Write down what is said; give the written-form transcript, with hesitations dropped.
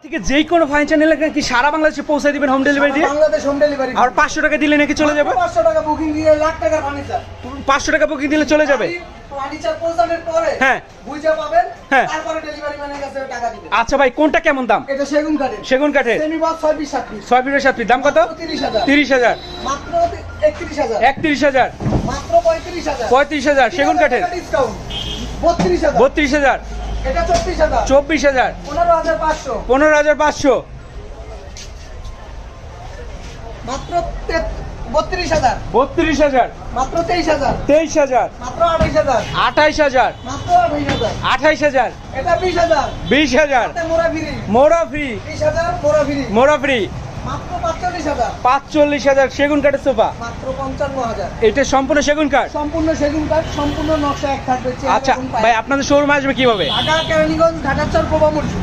থেকে যেই কোনো ফার্নিচার নিলে কি সারা বাংলাদেশে পৌঁছে দিবেন হোম ডেলিভারি দিয়ে? Bangladesh home delivery. আর 500 টাকা দিলে নাকি চলে যাবে? 500 টাকা বুকিং দিয়ে লাখ টাকার ফার্নিচার। 500 টাকা বুকিং দিলে চলে যাবে? ফার্নিচার পৌঁছানোর পরে হ্যাঁ বুঝা পাবেন, হ্যাঁ তারপরে ডেলিভারি ম্যানের কাছে টাকা দিবেন। আচ্ছা ভাই, কোনটা কেমন দাম? এটা সেগুন কাঠের। সেগুন কাঠের semi box 6 piece 7 piece. 6 piece 7 piece দাম কত? 30000। 30000 মাত্র 31000। 31000 মাত্র 35000। 35000 সেগুন কাঠের। ডিসকাউন্ট 32000। 32000 এটা 24000। 24000 15500। 15500 মাত্র 32000। 32000 মাত্র 23000। 23000 মাত্র 28000। 28000 মাত্র 28000। 28000 এটা 20000। 20000 এটা মোরা ফ্রি। মোড়া ফ্রি। 20000 মোরা ফ্রি। মোড়া ফ্রি। মাত্র 45000। 45000 সেগুন কাঠের সোফা। মাত্র 55000। এটা সম্পূর্ণ সেগুন কাঠ। সম্পূর্ণ সেগুন কাঠ, সম্পূর্ণ নকশা এক থাকবে। আচ্ছা ভাই, আপনাদের শোরুম আসবে কিভাবে? ঢাকা কেরানীগঞ্জ, ঢাকা চর, প্রভা মসজিদ।